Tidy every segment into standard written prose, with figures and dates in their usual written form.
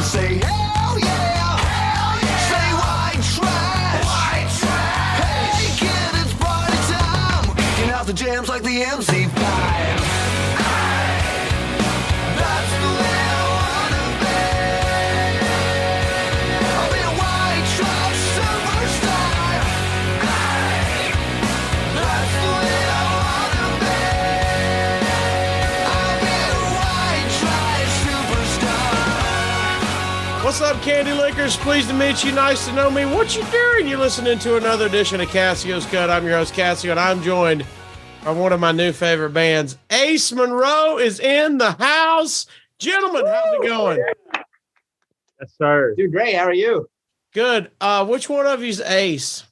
Say hell yeah, hell yeah. Say white trash, white trash. Hey kid, it's party time. We're kicking out the jams like the MC5. That's the way I wanna be. I'll be a white trash superstar. That's the way I wanna be. I'll be a white trash superstar. What's up, Candy Lickers? Pleased to meet you. Nice to know me. What you doing? You're listening to another edition of Casio's Cut. I'm your host, Casio, and I'm joined by one of my new favorite bands. Ace Monroe is in the house. Gentlemen, how's it going? Yes, sir. Doing great. How are you? Good. Which one of you's Ace?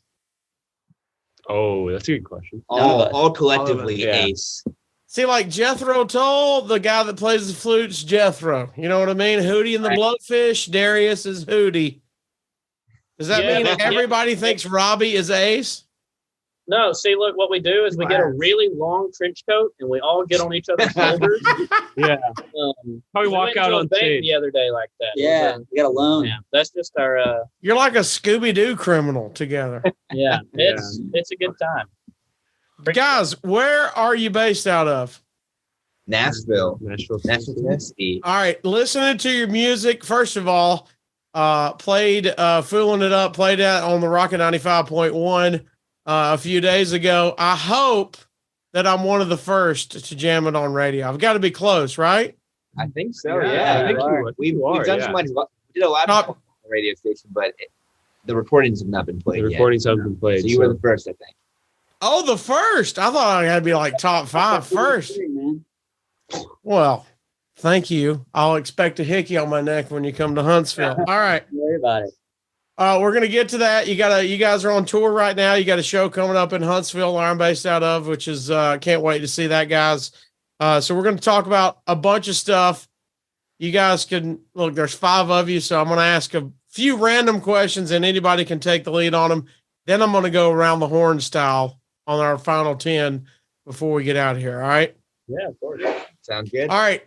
Oh, that's a good question. All collectively, yeah. Ace. See, like Jethro Tull, the guy that plays the flute's Jethro. You know what I mean? Hootie and the Blowfish, Darius is Hootie. Does that mean everybody thinks Robbie is Ace? No, see, look, what we do is we get a really long trench coat and we all get on each other's shoulders. Yeah. Probably We walk went out to a on bank stage. the other day like that. Yeah, we got a loan. Yeah, that's just our. You're like a Scooby-Doo criminal together. Yeah, it's a good time. Guys, where are you based out of? Nashville, Nashville, Tennessee. All right, listening to your music, first of all, played Foolin It Up, played that on the Rocket 95.1 a few days ago. I hope that I'm one of the first to jam it on radio. I've got to be close, right? I think so. Yeah, Yeah, I think we've done so much. We did a lot Top- on the radio station, but the recordings have not been played. The recordings haven't been played. So you were the first, I think. Oh, the first. I thought I had to be like top 5 first. Well, thank you. I'll expect a hickey on my neck when you come to Huntsville. All right. Don't worry about it. We're gonna get to that. You guys are on tour right now. You got a show coming up in Huntsville, where I'm based out of, which is can't wait to see that, guys. So we're gonna talk about a bunch of stuff. You guys can look. There's 5 of you, so I'm gonna ask a few random questions, and anybody can take the lead on them. Then I'm gonna go around the horn style on our final 10 before we get out of here. All right. Yeah, of course. Sounds good. All right.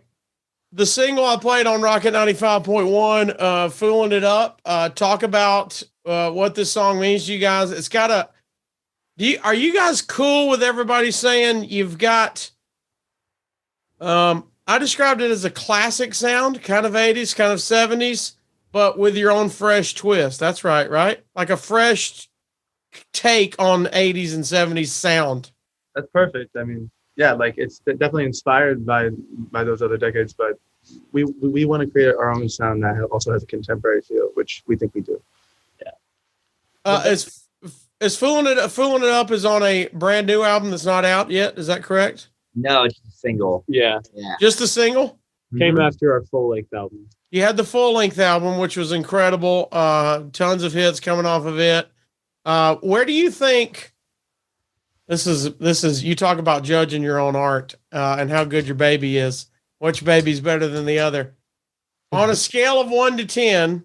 The single I played on Rocket 95.1, Foolin It Up. Talk about what this song means to you guys. It's got are you guys cool with everybody saying you've got, I described it as a classic sound, kind of 80s, kind of 70s, but with your own fresh twist. That's right? Like a fresh take on 80s and 70s sound. That's perfect. I mean, yeah, like it's definitely inspired by those other decades, but we want to create our own sound that also has a contemporary feel, which we think we do. Yeah. Is Foolin It Up is on a brand new album that's not out yet? Is that correct? No, it's a single. Yeah. Yeah. Just a single? Came after our full-length album. You had the full-length album, which was incredible. Tons of hits coming off of it. Where do you think this is? You talk about judging your own art and how good your baby is. Which baby's better than the other? On a scale of 1 to 10,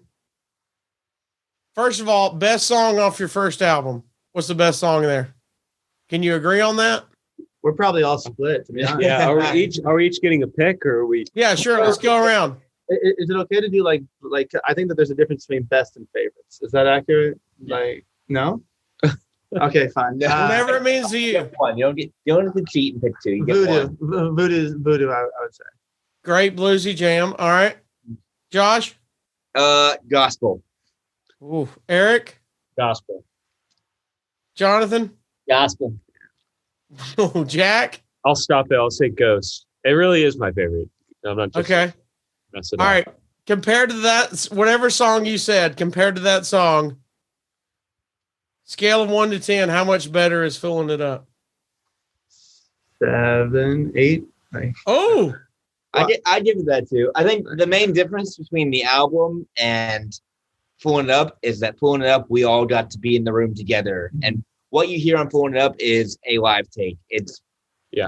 first of all, best song off your first album. What's the best song there? Can you agree on that? We're probably all split, to be honest. Yeah. Are we each getting a pick, or are we? Yeah, sure. Let's go around. Is it okay to do like I think that there's a difference between best and favorites. Is that accurate? Like, no? Okay, fine. Whatever it means to you. One. You don't have to cheat and pick 2. You get one. Voodoo, I would say. Great bluesy jam. All right. Josh? Gospel. Ooh. Eric? Gospel. Jonathan? Gospel. Oh, Jack? I'll stop it. I'll say Ghost. It really is my favorite. I'm not just Okay. messing All up. right. Compared to that, whatever song you said, compared to that song, scale of 1 to 10, how much better is Foolin It Up? 7, 8. Oh, I give it that too. I think the main difference between the album and Foolin It Up is that Foolin It Up, we all got to be in the room together and what you hear on Foolin' It Up is a live take. It's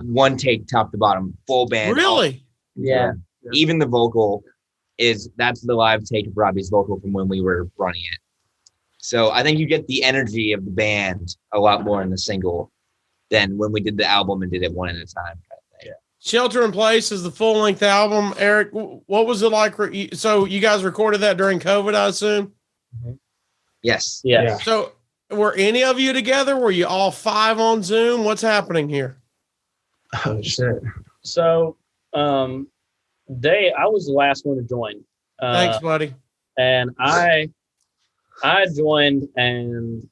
one take top to bottom, full band. Really? Yeah. Even the vocal that's the live take of Robbie's vocal from when we were running it. So I think you get the energy of the band a lot more in the single than when we did the album and did it one at a time. Shelter in Place is the full-length album. Erik, what was it like? So you guys recorded that during COVID, I assume? Yes. Yeah. So were any of you together? Were you all 5 on Zoom? What's happening here? Oh shit. So I was the last one to join. Thanks, buddy. And I joined, and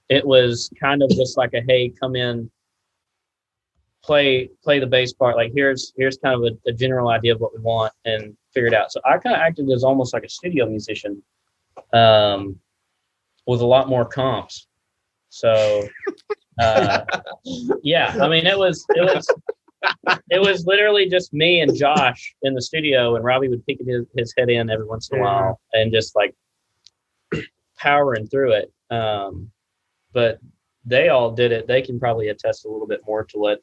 it was kind of just like a, hey, come in, play the bass part. Like here's kind of a general idea of what we want, and figure it out. So I kind of acted as almost like a studio musician, with a lot more comps. So yeah, I mean it was literally just me and Josh in the studio, and Robbie would pick his head in every once in a while and just like powering through it. But they all did it. They can probably attest a little bit more to let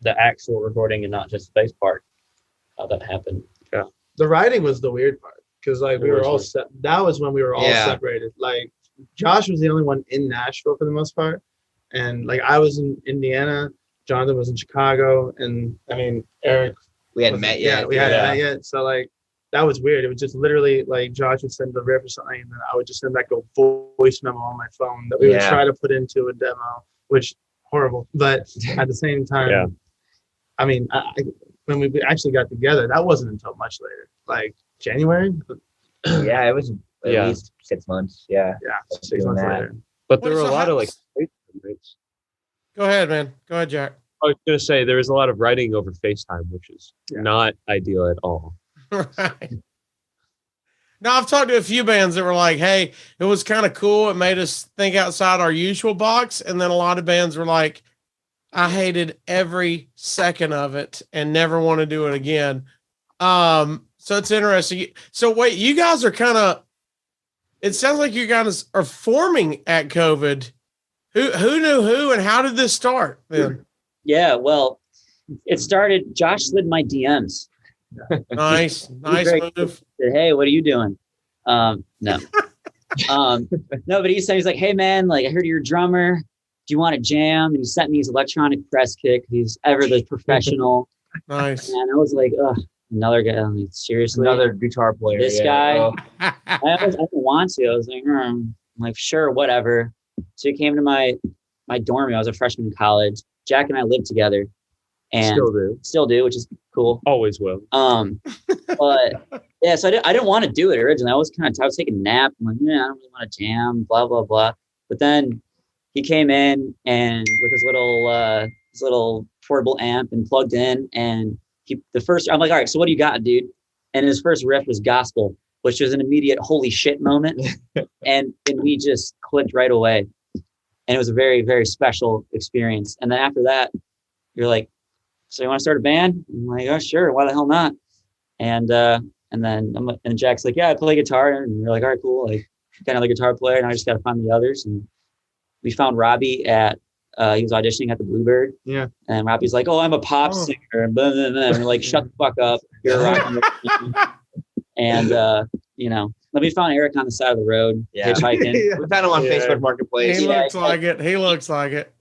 the actual recording and not just the bass part, how that happened. Yeah. The writing was the weird part, because like we were all that was when we were all separated. Like Josh was the only one in Nashville for the most part, and like I was in Indiana, Jonathan was in Chicago, and I mean Erik, we hadn't met yet. Yeah, we hadn't met yet. So like that was weird. It was just literally like Josh would send the riff or something, and then I would just send back a voice memo on my phone that we would try to put into a demo, which horrible. But at the same time, I mean, when we actually got together, that wasn't until much later, like January. Yeah, it was at least 6 months. Yeah, 6 months later. But there were a lot of like. Go ahead, man. Go ahead, Jack. I was going to say there was a lot of writing over FaceTime, which is not ideal at all. Right. Now, I've talked to a few bands that were like, hey, it was kind of cool. It made us think outside our usual box. And then a lot of bands were like, I hated every second of it and never want to do it again. So it's interesting. So wait, you guys are kind of, it sounds like you guys are forming at COVID. Who knew who, and how did this start then? Yeah, well, it started, Josh slid my DMs. Nice move. Said, hey, what are you doing? No. No, but he's like, hey man, like I heard you're a drummer. Do you want to jam? And he sent me his electronic press kit. He's ever the professional. Nice. And I was like, ugh, another guy. I mean, seriously, another guitar player. This guy. I didn't want to. I was like, I'm like, sure, whatever. So he came to my dorm. I was a freshman in college. Jack and I lived together, and still do, which is cool. Always will. But yeah, so I didn't want to do it originally. I was taking a nap. I'm like, I don't really want to jam, blah blah blah. But then he came in and with his little portable amp and plugged in, and I'm like, all right, so what do you got, dude? And his first riff was gospel, which was an immediate holy shit moment, and we just clicked right away, and it was a very, very special experience. And then after that, you're like, so you want to start a band? I'm like, oh sure, why the hell not? And Jack's like, yeah, I play guitar, and we're like, all right, cool, like got another guitar player, and I just got to find the others. And we found Robbie at he was auditioning at the Bluebird. Yeah. And Robbie's like, oh, I'm a pop singer. And blah, blah, blah. And we're like, shut the fuck up. You're a rock and roll. And then we found Erik on the side of the road, hitchhiking. We found him on Facebook Marketplace. He looks like it. He looks like it.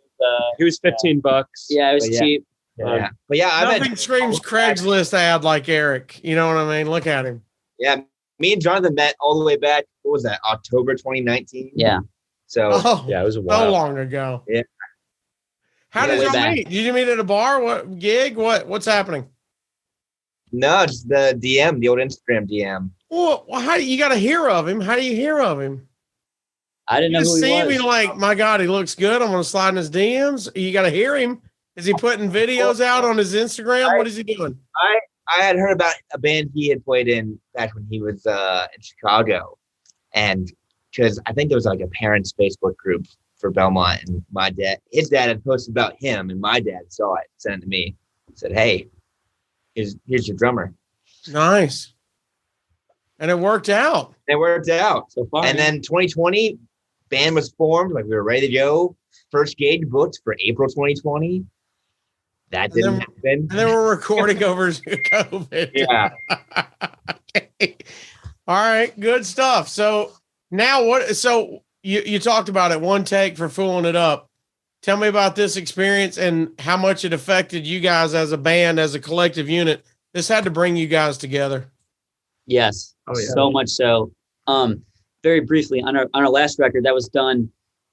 He was $15. Yeah, it was cheap. Yeah. But yeah, nothing screams Craigslist ad like Erik. You know what I mean? Look at him. Yeah. Me and Jonathan met all the way back. What was that? October 2019. Yeah. So it was a while. So long ago. Yeah. How did y'all meet? Did you meet at a bar? What gig? What's happening? No, just the DM, the old Instagram DM. Well, how do you got to hear of him? How do you hear of him? I didn't know who he was. See him, you're like, my God, he looks good. I'm going to slide in his DMs. You got to hear him. Is he putting videos out on his Instagram? What is he doing? I had heard about a band he had played in back when he was in Chicago. And because I think there was like a parents' Facebook group for Belmont, and his dad had posted about him, and my dad saw it, sent it to me, said, hey, here's your drummer. Nice. And it worked out. It worked out. So far. And then 2020, band was formed, like we were ready to go. First gig booked for April 2020. That didn't happen. And then we're recording over COVID. Yeah. Okay. All right, good stuff. So now what? So you talked about it, one take for Foolin' It Up. Tell me about this experience and how much it affected you guys as a band, as a collective unit. This had to bring you guys together. Yes, so much so. Very briefly, on our last record that was done,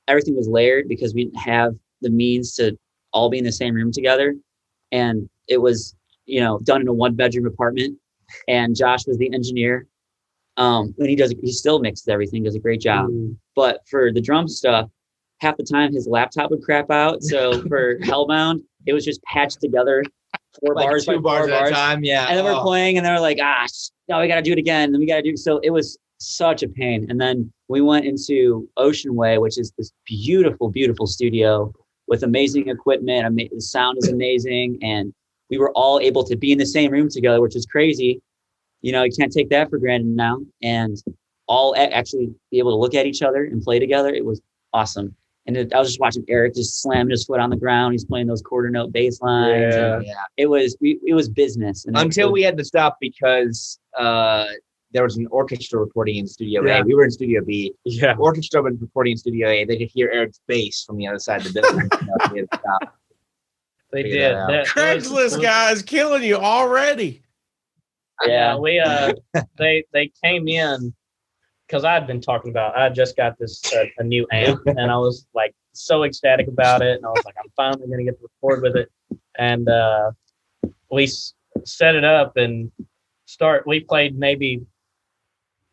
everything was layered because we didn't have the means to all be in the same room together. And it was, done in a 1-bedroom apartment. And Josh was the engineer. And he still mixes everything, does a great job. But for the drum stuff, half the time his laptop would crap out. So for Hellbound, it was just patched together, 4 Like bars, 2 by 4 bars at a time. Yeah. And then we're playing, and they're like, no, we got to do it again. And then we got to do. So it was such a pain. And then we went into Ocean Way, which is this beautiful, beautiful studio with amazing equipment. The sound is amazing. And we were all able to be in the same room together, which is crazy. You can't take that for granted now. And all actually be able to look at each other and play together. It was awesome. And I was just watching Erik just slam his foot on the ground. He's playing those quarter note bass lines. Yeah. It was business. And Until we had to stop because there was an orchestra recording in Studio A. We were in Studio B. Yeah. Orchestra was recording in Studio A. They could hear Eric's bass from the other side of the building. We had to stop. They Figure did. that out. Craigslist guys killing you already. Yeah. We they came in because I'd been talking about. I just got this a new amp, and I was like so ecstatic about it, and I was like, I'm finally gonna get to record with it. And we set it up and we played maybe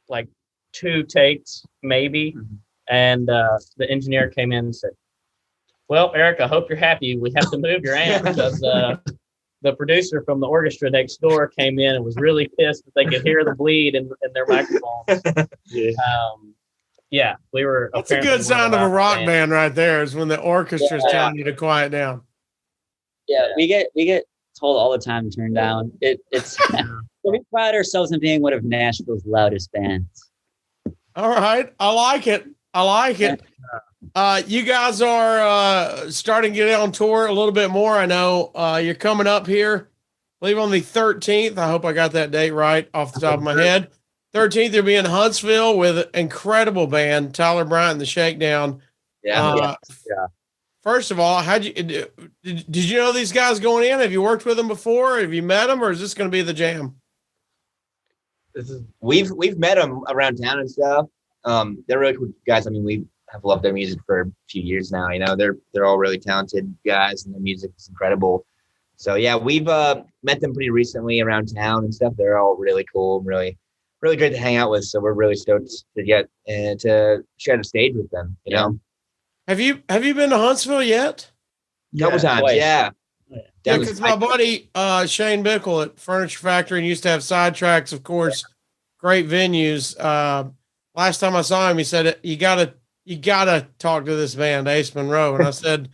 like 2 takes, maybe. And the engineer came in and said, well, Erik, I hope you're happy. We have to move your amp because the producer from the orchestra next door came in and was really pissed that they could hear the bleed in their microphones. We were. That's a good sound of a rock band right there, is when the orchestra's telling you to quiet down. Yeah, we get told all the time to turn down. It's we pride ourselves in being one of Nashville's loudest bands. All right. I like it. You guys are starting to get on tour a little bit more. I know you're coming up here, I believe on the 13th. I hope I got that date right off the top of my head. 13th, you'll be in Huntsville with an incredible band, Tyler Bryant and the Shakedown. Yeah. First of all, did you know these guys going in? Have you worked with them before? Have you met them, or is this going to be the jam? We've met them around town and stuff. They're really cool guys. I mean, we have loved their music for a few years now. They're all really talented guys, and their music is incredible. So yeah, we've met them pretty recently around town and stuff. They're all really cool, really, really great to hang out with. So we're really stoked to get to share the stage with them. You know. Have you been to Huntsville yet? Couple times, twice. yeah. Yeah, because my buddy Shane Bickle at Furniture Factory and used to have Sidetracks, of course, great venues. Last time I saw him, he said, you gotta talk to this band, Ace Monroe. And I said,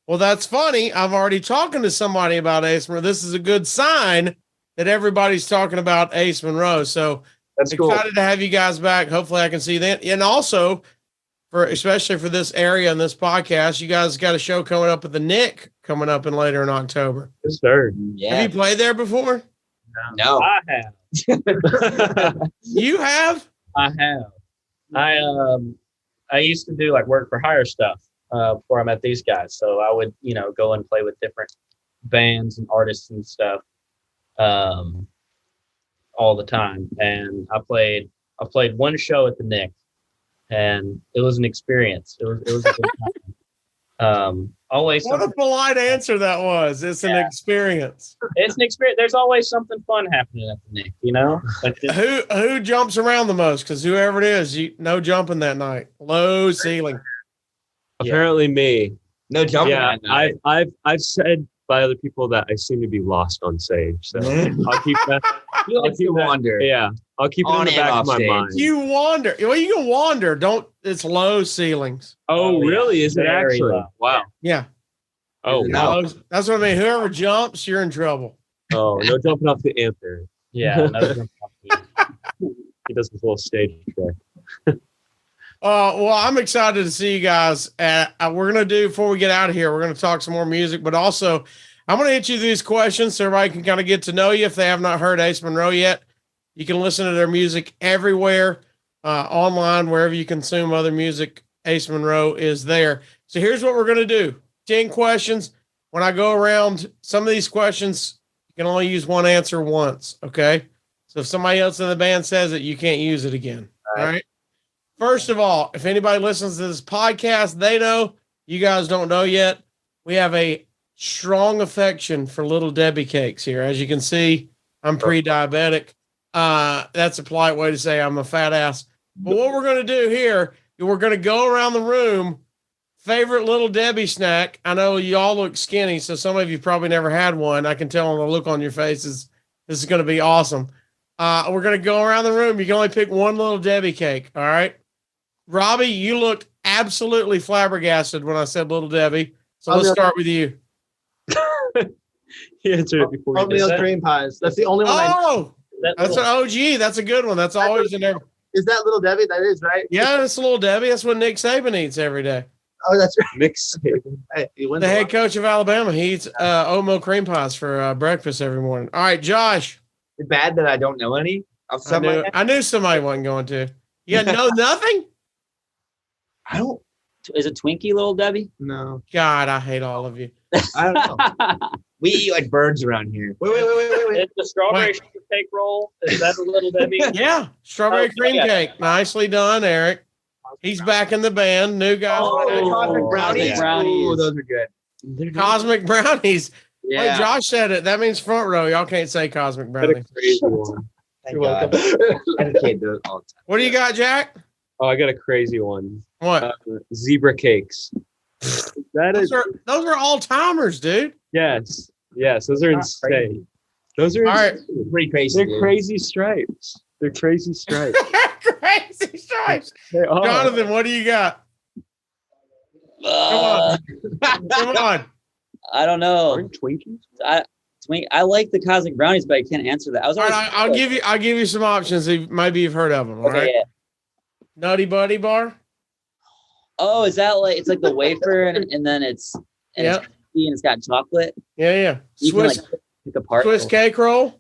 well, that's funny. I'm already talking to somebody about Ace Monroe. This is a good sign that everybody's talking about Ace Monroe. So That's cool. excited to have you guys back. Hopefully I can see that. And also, especially for this area and this podcast, you guys got a show coming up at the Nick coming up later in October. Yes, sir. Yeah. Have you played there before? No. I have. You have? I have. I used to do like work for hire stuff before I met these guys. So I would, go and play with different bands and artists and stuff all the time. And I played one show at the Nick, and it was an experience. It was a good time. Always What a polite answer that was. It's an experience. It's an experience. There's always something fun happening at the Nick, Like Who jumps around the most? Because whoever it is, no jumping that night. Low ceiling. Apparently me. No jumping. Yeah, that night. I've said by other people that I seem to be lost on stage. So I'll keep that. You like to wander. Yeah, I'll keep it in On the and back of off my stage. mind. You wander. Well, you can wander. It's low ceilings. Oh, yeah. really? Is it Very actually? low. Wow. Yeah. Oh, No. wow. That's what I mean. Whoever jumps, you're in trouble. Oh, no jumping off the amp there. Yeah. No, He does this little stage trick. Well, I'm excited to see you guys. We're going to do, before we get out of here, we're going to talk some more music, but also I'm going to hit you these questions so everybody can kind of get to know you. If they have not heard Ace Monroe yet, you can listen to their music everywhere, online, wherever you consume other music. Ace Monroe is there. So here's what we're going to do. 10 questions. When I go around, some of these questions, you can only use one answer once. Okay. So if somebody else in the band says it, you can't use it again. All right. First of all, if anybody listens to this podcast, they know. You guys don't know yet. We have a strong affection for Little Debbie cakes here. As you can see, I'm pre-diabetic. That's a polite way to say I'm a fat ass. But what we're going to do here, we're going to go around the room. Favorite Little Debbie snack. I know you all look skinny, so some of you probably never had one. I can tell on the look on your faces. This is going to be awesome. We're going to go around the room. You can only pick one Little Debbie cake. All right. Robbie, you looked absolutely flabbergasted when I said Little Debbie. So let's start with you. He answered it before. Oatmeal cream pies. That's the only one. Oh, that's an OG. That's a good one. That's always in there. Is that Little Debbie? That is, right? Yeah, that's a Little Debbie. That's what Nick Saban eats every day. Oh, that's right. Mix. Hey, he wins The a head lot. coach of Alabama. He eats oatmeal cream pies for breakfast every morning. All right, Josh. It's bad that I don't know any. I knew somebody wasn't going to. You know nothing? I don't. Is it Twinkie, Little Debbie? No. God, I hate all of you. I don't know. We eat like birds around here. Wait. Is the strawberry Wait. sugar cake roll? Is that a Little Debbie? Yeah, strawberry cream cake. Nicely done, Eric. He's back in the band. New guy. Cosmic brownies. Ooh, those are good. Cosmic brownies. Wait, Yeah. Josh said it. That means front row. Y'all can't say cosmic Got a brownies. crazy one. Thank You're God. welcome. I educate those all the time. What do you got, Jack? Oh, I got a crazy one. What? Zebra cakes. That is Those are all timers, dude. yes. Those are insane. Those are All right. insane. Pretty crazy. They're dude. crazy stripes. They're crazy stripes. Crazy stripes. They are. Jonathan, what do you got? Uh, Come on. I don't know. Aren't Twinkies? I like the cosmic brownies, but I can't answer that. I was All always, right, I'll give you some options. Maybe you've heard of them. All okay, right. yeah. Nutty Buddy Bar. Oh, is that like it's like the wafer and then it's Yep. it's crispy and it's got chocolate. Yeah. You Swiss can like pick apart. Swiss cake roll.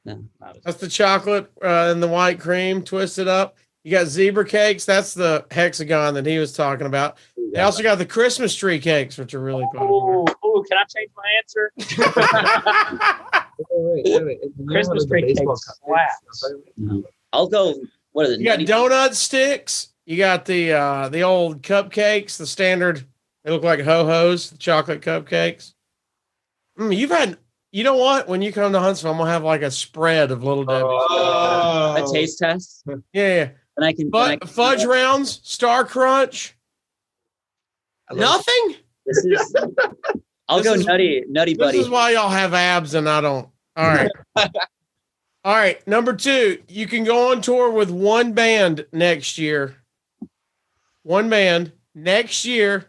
No, not as- That's the chocolate and the white cream twisted up. You got zebra cakes. That's the hexagon that he was talking about. They also got the Christmas tree cakes, which are really popular. Oh, can I change my answer? Wait. Christmas tree cake slaps. No. I'll go. What is it? You got donut sticks. You got the old cupcakes, the standard. They look like ho-hos, the chocolate cupcakes. You know what? When you come to Huntsville, I'm gonna have like a spread of Little Debbie. A taste test, Yeah. and I can. But fudge rounds, Star Crunch. Nothing. This is. I'll This go is- nutty This buddy. is why y'all have abs and I don't. All right. All right. Number 2, you can go on tour with one band next year. One band next year.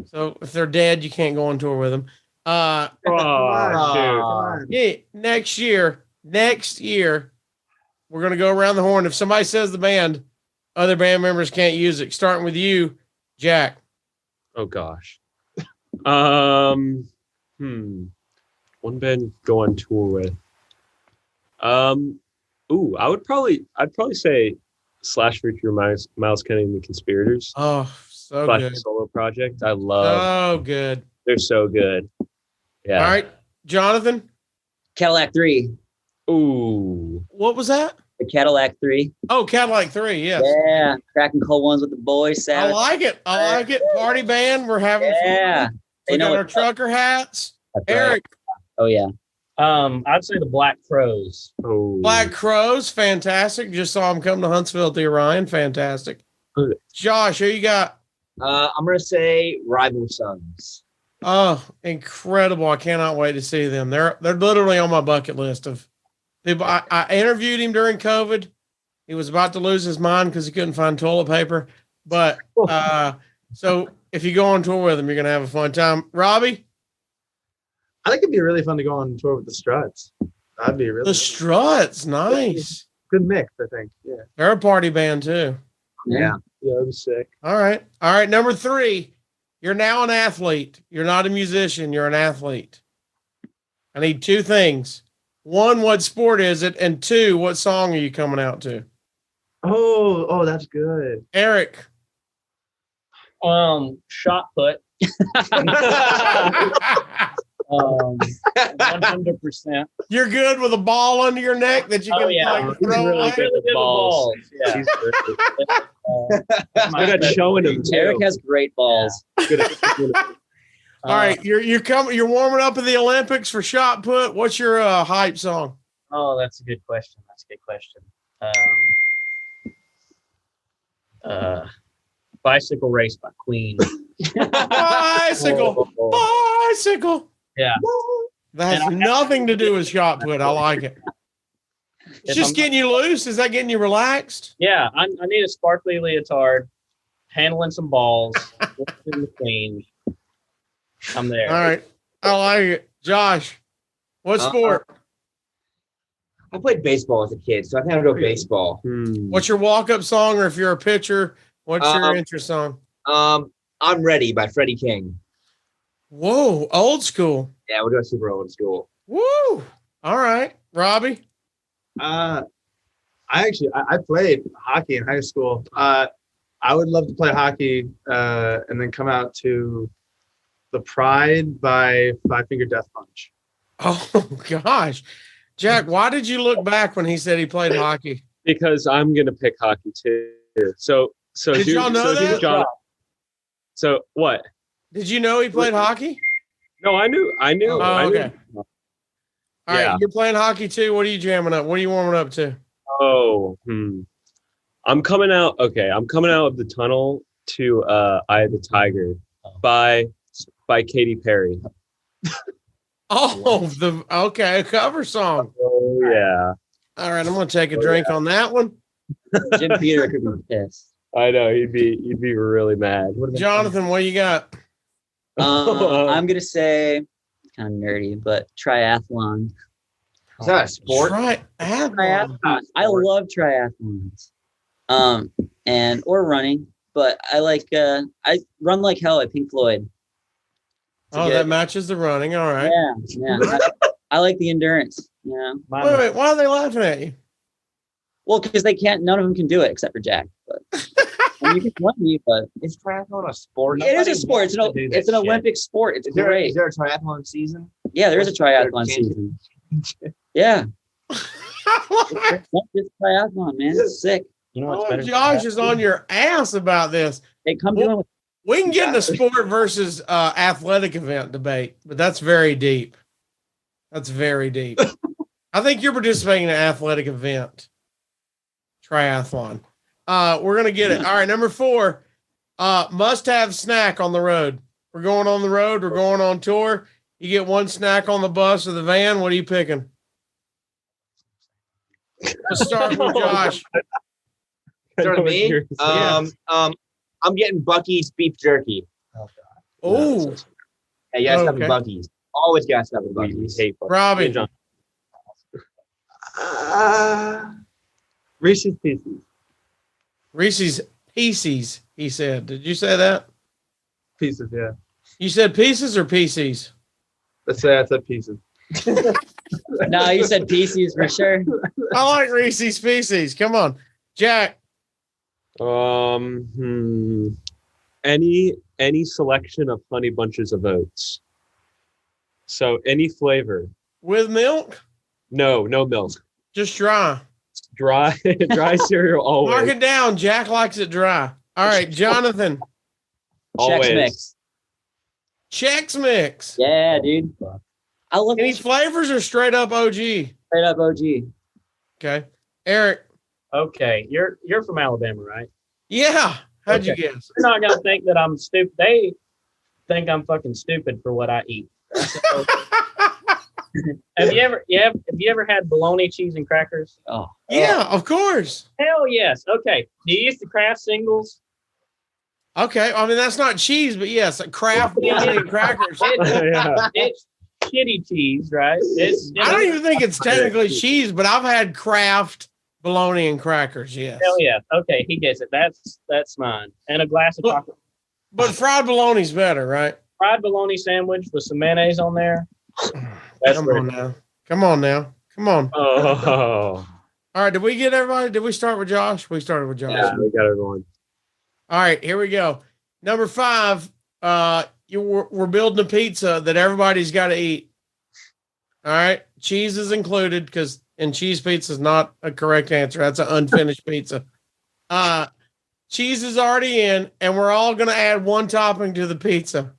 So if they're dead, you can't go on tour with them. Oh, Yeah, next year, we're going to go around the horn. If somebody says the band, other band members can't use it. Starting with you, Jack. oh gosh. One band go on tour with. I'd probably say Slash Victor Miles Kennedy and the Conspirators. Oh, so Slash good. solo project. I love. So good. They're so good. Yeah. All right, Jonathan, Cadillac 3. Ooh. what was that? The Cadillac 3. Oh, Cadillac 3, yes. Yeah, cracking cold ones with the boys. I Savage. like it. Party band. We're having Yeah. fun. They We know got our what's up. trucker hats. That's right. Eric, Oh yeah. I'd say the Black Crows. Oh. Black Crows, fantastic. Just saw them come to Huntsville at the Orion, fantastic. Good. Josh, who you got? I'm gonna say Rival Sons. Oh, incredible! I cannot wait to see them. They're literally on my bucket list of people. I interviewed him during COVID. He was about to lose his mind because he couldn't find toilet paper. But so if you go on tour with him, you're gonna have a fun time. Robbie, I think it'd be really fun to go on tour with the Struts. That'd be really the Struts, nice. good mix, I think. Yeah. They're a party band too. Yeah. Yeah, it was sick. All right. All right. Number 3, you're now an athlete. You're not a musician. You're an athlete. I need 2 things. 1, what sport is it? And 2, what song are you coming out to? Oh, that's good. Erik. Shot put. 100%. You're good with a ball under your neck that you can like He's throw. really away? good with balls. Yeah. He's good at showing them too. Eric has great balls. Good at All right, you're warming up in the Olympics for shot put. What's your hype song? Oh, that's a good question. Bicycle Race by Queen. Bicycle. Yeah. That has nothing to do with shot put. I like it. It's just getting you loose. Is that getting you relaxed? Yeah, I need a sparkly leotard, handling some balls, listening to Queen. I'm there. All right. I like it. Josh, what sport? I played baseball as a kid, so I think I'll go baseball. What's your walk-up song, or if you're a pitcher, what's your interest song? I'm Ready by Freddie King. Whoa, old school. Yeah, we'll go super old school. Woo. All right. Robbie? I played hockey in high school. I would love to play hockey and then come out to The Pride by Five Finger Death Punch. Oh, gosh. Jack, why did you look back when he said he played hockey? Because I'm gonna pick hockey too. So Did y'all know that? So what? Did you know he played hockey? No, I knew. Oh, okay. All Yeah. right, you're playing hockey too. What are you jamming up? What are you warming up to? I'm coming out of the tunnel to Eye of the Tiger by Katy Perry. Oh, a cover song. Oh yeah. All right, I'm gonna take a drink on that one. Jim Peter could be pissed. I know he'd be really mad. Jonathan, what you got? I'm gonna say kind of nerdy, but triathlon. Is that a sport? Triathlon. I love triathlons. Or running, but I like I run like hell at Pink Floyd. That matches the running. All right. Yeah. I like the endurance. Yeah. Wait, why are they laughing at you? Well, because none of them can do it except for Jack. But you can run me, but Is triathlon a sport? it is a sport. It's an Olympic sport. It's great. Is there a triathlon season? Yeah, there is a triathlon season. Yeah. It's triathlon, man. It's sick. You know what's better? Josh is on your ass about this. Hey, come join with We can get in a sport versus athletic event debate, but that's very deep. That's very deep. I think you're participating in an athletic event. Triathlon. We're going to get it. All right, number 4, must-have snack on the road. We're going on the road. We're going on tour. You get one snack on the bus or the van. What are you picking? Let's start with Josh. Start with me? I'm getting Buc-ee's beef jerky. Oh, Yeah, you guys have Okay. the Buc-ee's. Always guys have the Buc-ee's. Robbie. Reese's Pieces. Reese's Pieces, he said. Did you say that? Pieces, yeah. You said pieces or PCs? Let's say I said Pieces. No, you said PCs for sure. I like Reese's Pieces. Come on. Jack. Any selection of Honey Bunches of Oats. So any flavor. With milk? No milk. Just dry. Dry cereal always. Mark it down. Jack likes it dry. All right, Jonathan. Always. Chex Mix. Chex Mix. Yeah, dude. I love Any it. flavors or straight up OG? Straight up OG. Okay. Erik. Okay, you're from Alabama, right? Yeah. How'd you Okay. guess? You're not gonna think that I'm stupid. They think I'm fucking stupid for what I eat. So, have you ever had bologna, cheese, and crackers? Oh, Yeah, of course. Hell yes. Okay. Do you use the Kraft singles? Okay. I mean, that's not cheese, but yes, Kraft bologna and crackers. Yeah. It's shitty cheese, right? I don't even think it's technically cheese, but I've had Kraft Bologna and crackers, yes. Hell yeah. Okay, he gets it. That's mine. And a glass of But- chocolate. But fried bologna's better, right? Fried bologna sandwich with some mayonnaise on there. That's Come where on now. Come on now. Come on. Oh, All right, did we get everybody? Did we start with Josh? We started with Josh. yeah, we got everyone. All right, here we go. Number 5, we're building a pizza that everybody's got to eat. All right, cheese is included and cheese pizza is not a correct answer. That's an unfinished pizza. Cheese is already in, and we're all going to add one topping to the pizza.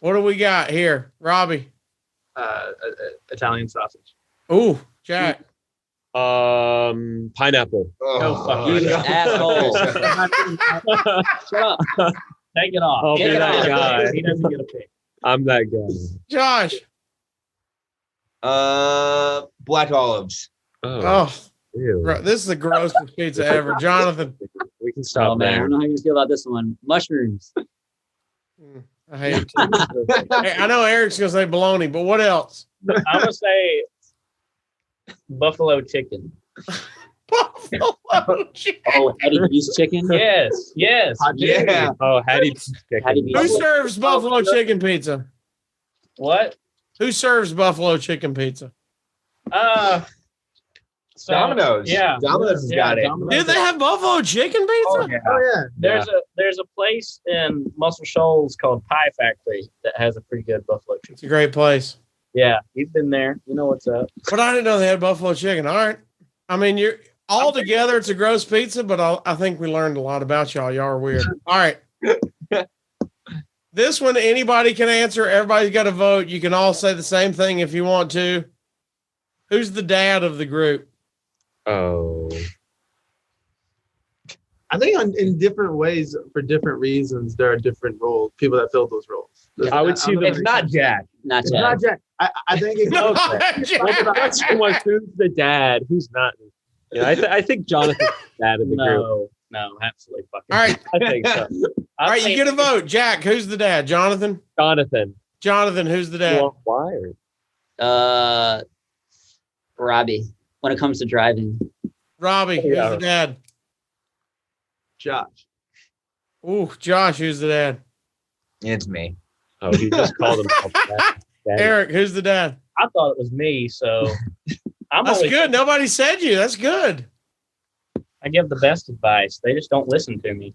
What do we got here, Robbie? Italian sausage. Ooh, Jack. Pineapple. Oh, fuck You asshole. Shut up. Take it off. I'll Get be it that off. guy. He doesn't get a pick. I'm that guy. Josh. Black olives. Oh, Ew. this is the grossest pizza ever. Jonathan. We can stop Oh man, I there. don't know how you feel about this one. Mushrooms. I hate it. Hey, I know Eric's going to say bologna, but what else? I'm gonna say buffalo chicken. Buffalo chicken. Oh, Eddie Beast chicken. Yes, yes. Yeah. Oh, Hattie chicken. Hattie Beast. Who serves buffalo chicken pizza? What? Who serves buffalo chicken pizza? So, Domino's. Yeah, Domino's has got it. Domino's. Did they have buffalo chicken pizza? Oh, yeah. Oh yeah. There's a place in Muscle Shoals called Pie Factory that has a pretty good buffalo chicken. It's a great place. Yeah, you've been there. You know what's up. But I didn't know they had buffalo chicken. All right. I mean, you're all together. It's a gross pizza, but I think we learned a lot about y'all. Y'all are weird. All right. This one, anybody can answer. Everybody's got to vote. You can all say the same thing if you want to. Who's the dad of the group? Oh. I think in different ways for different reasons there are different roles, people that fill those roles. I would see It's not Jack. Not It's Jack. not Jack. I think it goes. That's who's the dad? Who's not? Yeah, I think Jonathan's the dad of the group. No, absolutely fucking. All right. I think so. All right. You get a vote. Jack, who's the dad? Jonathan? Jonathan. Who's the dad? Well, why? Or- Robbie. When it comes to driving. Robbie, who's Yeah. the dad? Josh. Ooh, Josh, who's the dad? It's me. Oh, he just called himself dad. Eric, who's the dad? I thought it was me, so I'm That's always, good. Nobody said you. That's good. I give the best advice. They just don't listen to me.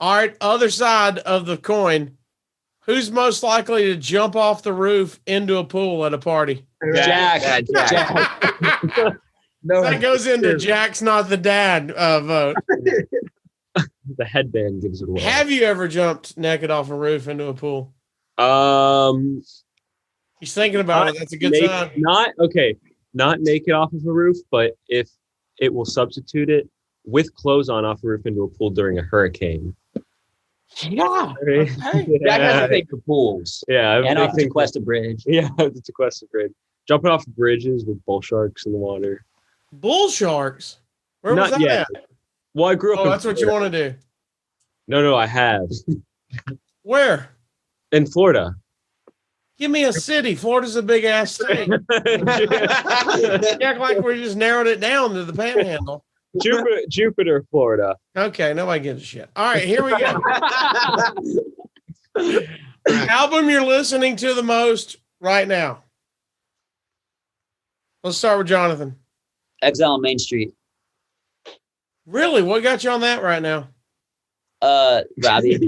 All right, other side of the coin. Who's most likely to jump off the roof into a pool at a party? Jack. That No. goes into Jack's not the dad vote. The headband gives it away. Have you ever jumped naked off a roof into a pool? He's thinking about it. That's a good sign. Not naked off of a roof, but if it will substitute it with clothes on off a roof into a pool during a hurricane. Yeah. Jack has a thing for pools. Yeah, And off the Tequesta Bridge. Yeah, the Tequesta Bridge. Jumping off bridges with bull sharks in the water. Bull sharks. Where was Not that yet. at? Well, I grew up. Oh, in that's what you Florida. want to do. No, I have Where? in Florida. Give me a city. Florida's a big ass state. You act like we just narrowed it down to the panhandle. Jupiter, Florida. Okay, nobody gives a shit. All right, here we go. Album you're listening to the most right now. Let's start with Jonathan. Exile on Main Street. Really? What got you on that right now? Robbie.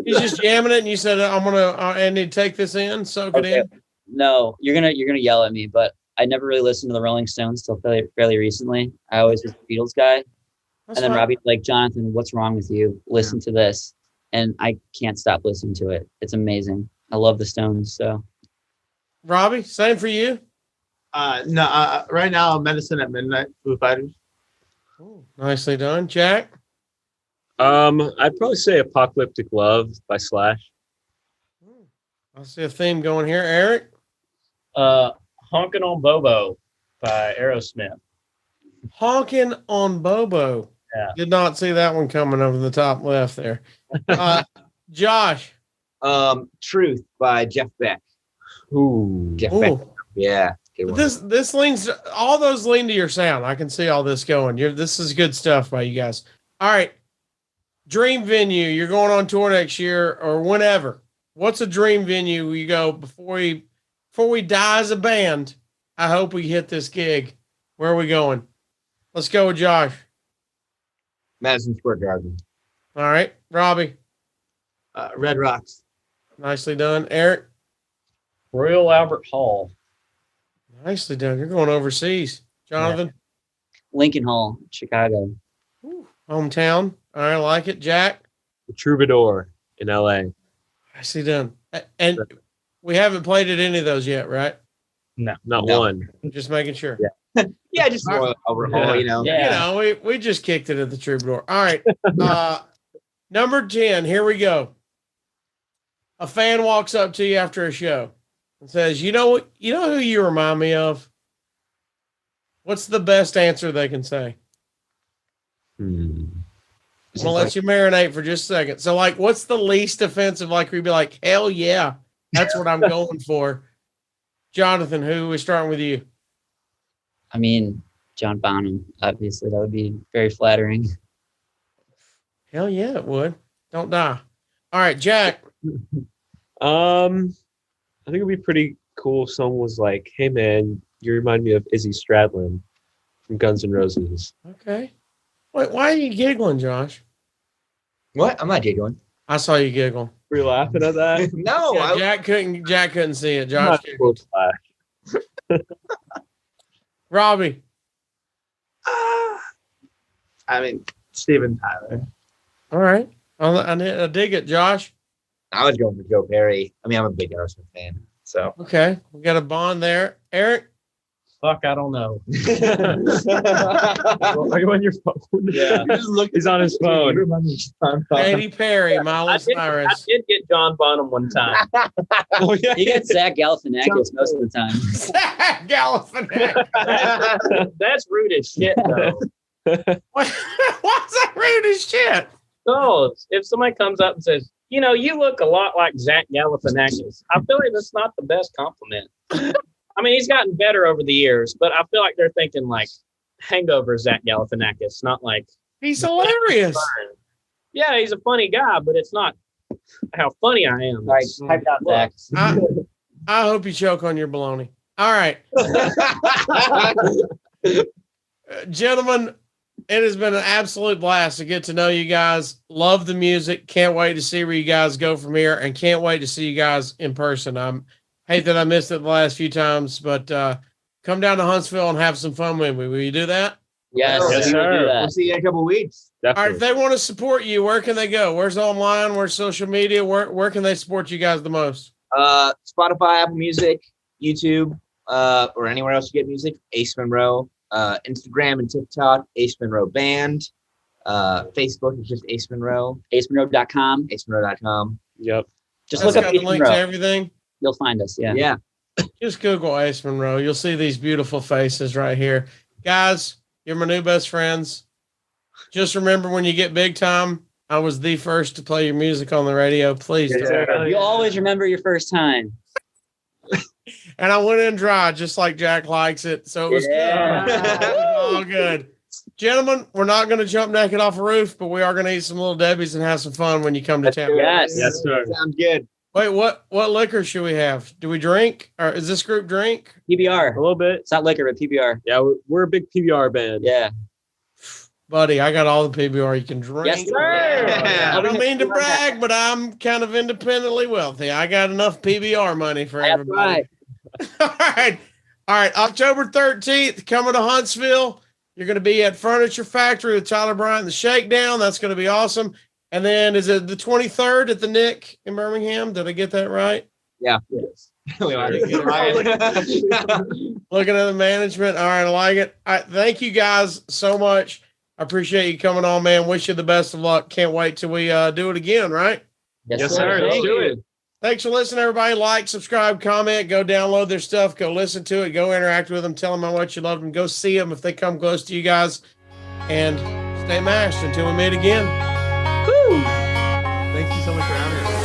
He's just jamming it, and you said, I need to take this in, soak it in. No, you're gonna yell at me, but I never really listened to the Rolling Stones till fairly recently. I always was a Beatles guy. That's And then fine. Robbie's like, Jonathan, what's wrong with you? Listen to this. And I can't stop listening to it. It's amazing. I love the Stones. So Robbie, same for you? No, right now, Medicine at Midnight, Foo Fighters. Ooh, nicely done. Jack? I'd probably say Apocalyptic Love by Slash. I see a theme going here. Eric? Honkin' on Bobo by Aerosmith. Honkin' on Bobo. Yeah. Did not see that one coming over the top left there. Josh? Truth by Jeff Beck. Ooh. Jeff Beck. Ooh, Yeah. Good one. This leans, all those lean to your sound. I can see all this going. This is good stuff by you guys. All right. Dream venue. You're going on tour next year or whenever. What's a dream venue you go before we die as a band? I hope we hit this gig. Where are we going? Let's go with Josh. Madison Square Garden. All right. Robbie. Red Rocks. Nicely done. Eric. Royal Albert Hall. Nicely done. You're going overseas. Jonathan. Lincoln Hall, Chicago. Ooh, hometown. All right. I like it. Jack. The Troubadour in LA. Nicely done. And we haven't played at any of those yet, right? Not No. one. Just making sure. Yeah. Yeah, just Royal Albert Hall, you know. Yeah. You know, we just kicked it at the Troubadour. All right. Number 10. Here we go. A fan walks up to you after a show and says, you know who you remind me of? What's the best answer they can say? I'm gonna let you marinate for just a second. So, like, what's the least offensive? Like, we'd be like, hell yeah, that's what I'm going for. Jonathan, who is starting with you? I mean, John Bonham, obviously. That would be very flattering. Hell yeah, it would. Don't die. All right, Jack. I think it'd be pretty cool if someone was like, "Hey man, you remind me of Izzy Stradlin from Guns N' Roses." Okay. Wait, why are you giggling, Josh? What? I'm not giggling. I saw you giggle. Were you laughing at that? No, Yeah, Jack couldn't see it. Josh Not giggled. supposed to laugh. Robbie. I mean, Steven Tyler. All right. I dig it, Josh. I was going for Joe Perry. I mean, I'm a big Aerosmith fan, so. Okay. We got a bond there. Eric. Fuck, I don't know. Are you on your phone? Yeah. He's on his phone. Katy Perry, Miley I Cyrus. did get John Bonham one time. Oh yeah. You get Zach Galifianakis most of the time. Galifianakis. That's rude as shit, though. What's that rude as shit? So if somebody comes up and says, you know, you look a lot like Zach Galifianakis, I feel like that's not the best compliment. I mean, he's gotten better over the years, but I feel like they're thinking like Hangover Zach Galifianakis, not like He's hilarious. yeah, he's a funny guy, but it's not how funny I am. Right, It's, type out Zach. I hope you choke on your baloney. All right. Gentlemen, it has been an absolute blast to get to know you guys. Love the music. Can't wait to see where you guys go from here, and can't wait to see you guys in person. Hate that I missed it the last few times, but come down to Huntsville and have some fun with me. Will you do that? Yes, Yes, we will sir. do We'll that. see you in a couple of weeks. All right, Definitely. if they want to support you, where can they go? Where's online? Where's social media? Where can they support you guys the most? Spotify, Apple Music, YouTube, or anywhere else you get music. Ace Monroe. Instagram and TikTok, Ace Monroe Band. Facebook is just Ace Monroe. AceMonroe.com. AceMonroe.com. Yep. Just That's look up got Ace the link to Monroe. everything. You'll find us. Yeah. Yeah. Just Google Ace Monroe. You'll see these beautiful faces right here. Guys, you're my new best friends. Just remember, when you get big time, I was the first to play your music on the radio. Please don't. You always remember your first time. And I went in dry, just like Jack likes it. So it was Yeah. good. It was all good. Gentlemen, we're not going to jump naked off a roof, but we are going to eat some Little Debbie's and have some fun when you come to town. Yes. Yes, sir. Sounds good. Wait, what liquor should we have? Do we drink? Or is this group drink? PBR. A little bit. It's not liquor, but PBR. Yeah, we're a big PBR band. Yeah. Buddy, I got all the PBR you can drink. Yes, sir. I don't mean to brag, but I'm kind of independently wealthy. I got enough PBR money for That's everybody. right. All right. October 13th, coming to Huntsville. You're going to be at Furniture Factory with Tyler Bryant and the Shakedown. That's going to be awesome. And then is it the 23rd at the Nick in Birmingham? Did I get that right? Yeah. Yes. We are. Looking at the management. All right. I like it. All right, thank you guys so much. I appreciate you coming on, man. Wish you the best of luck. Can't wait till we do it again, right? Yes, sir. Let's do it. Thanks for listening, everybody. Like, subscribe, comment, go download their stuff, go listen to it, go interact with them, tell them how much you love them, go see them if they come close to you guys, and stay mashed until we meet again. Thank you so much for having us.